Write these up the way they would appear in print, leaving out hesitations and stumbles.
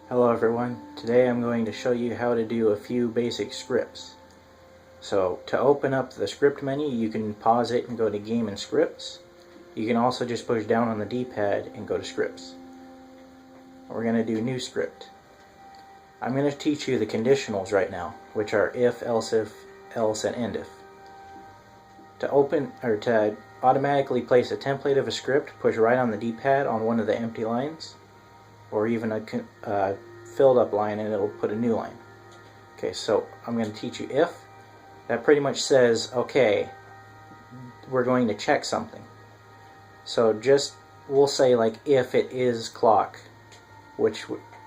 Hello everyone, today I'm going to show you how to do a few basic scripts. So to open up the script menu, you can pause it and go to Game and Scripts. You can also just push down on the D-pad and go to Scripts. We're going to do New Script. I'm going to teach you the conditionals right now, which are if, Elseif, else, and Endif. To automatically place a template of a script, push right on the D-pad on one of the empty lines, or even a filled up line, and it'll put a new line. Okay, so I'm going to teach you if. That pretty much says, okay, we're going to check something. So we'll say like if it is clock, which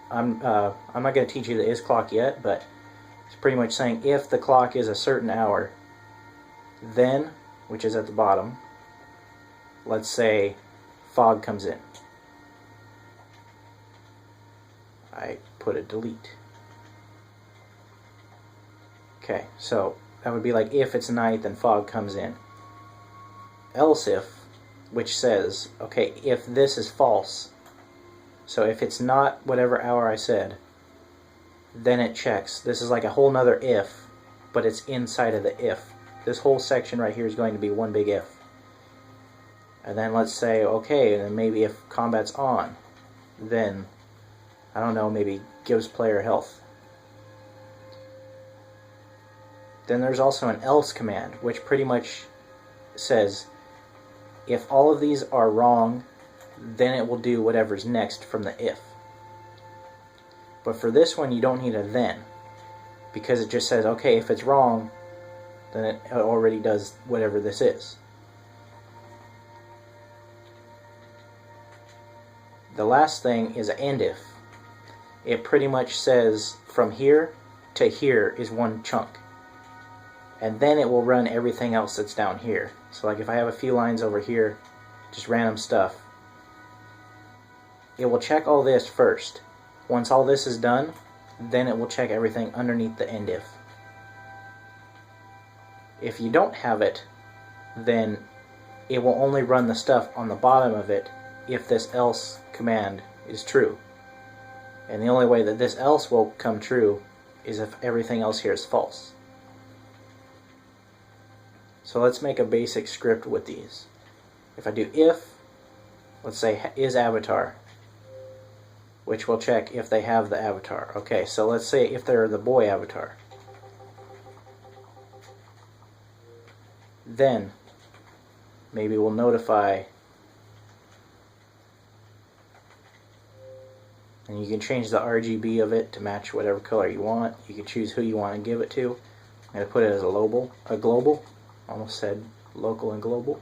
I'm not going to teach you the is clock yet, but it's pretty much saying if the clock is a certain hour, then, which is at the bottom, let's say fog comes in. I put a delete. Okay, so that would be like if it's night, then fog comes in. Elseif, which says, okay, if this is false, so if it's not whatever hour I said, then it checks. This is like a whole nother if, but it's inside of the if. This whole section right here is going to be one big if. And then let's say, okay, and then maybe if combat's on, then I don't know, maybe gives player health. Then there's also an else command, which pretty much says if all of these are wrong, then it will do whatever's next from the if. But for this one, you don't need a then, because it just says, okay, if it's wrong, then it already does whatever this is. The last thing is an Endif. It pretty much says from here to here is one chunk, and then it will run everything else that's down here. So like if I have a few lines over here, just random stuff, it will check all this first. Once all this is done, then it will check everything underneath the Endif. If you don't have it, then it will only run the stuff on the bottom of it if this else command is true. And the only way that this else will come true is if everything else here is false. So let's make a basic script with these. If I do if, let's say is avatar, which will check if they have the avatar. Okay, so let's say if they're the boy avatar. Then maybe we'll notify, and you can change the RGB of it to match whatever color you want. You can choose who you want to give it to. I'm going to put it as a global. Almost said local and global.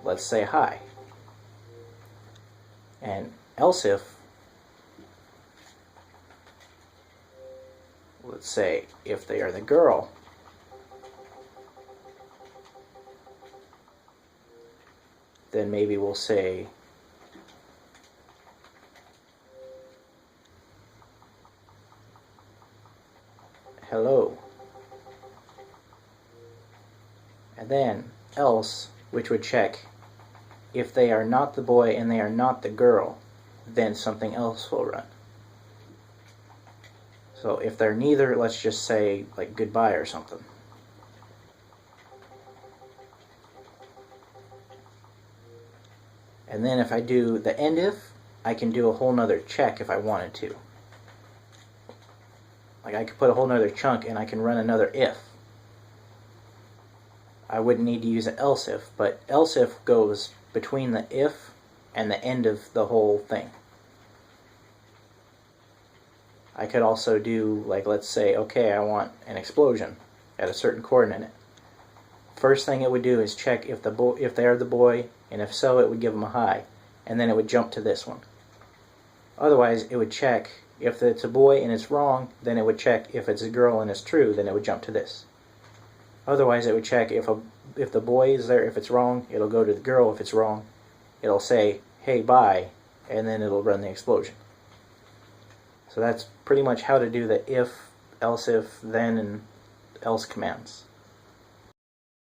Let's say hi. And Elseif, let's say if they are the girl, then maybe we'll say hello. And then else, which would check if they are not the boy and they are not the girl, then something else will run. So if they're neither, let's just say like goodbye or something. And then if I do the Endif, I can do a whole nother check if I wanted to. Like I could put a whole nother chunk and I can run another if. I wouldn't need to use an else if, but else if goes between the if and the end of the whole thing. I could also do, like, let's say, okay, I want an explosion at a certain coordinate. First thing it would do is check if they are the boy, and if so, it would give them a hi, and then it would jump to this one. Otherwise, it would check if it's a boy and it's wrong, then it would check if it's a girl and it's true, then it would jump to this. Otherwise, it would check if the boy is there, if it's wrong, it'll go to the girl. If it's wrong, it'll say, hey, bye, and then it'll run the explosion. So that's pretty much how to do the if, else if, then, and else commands.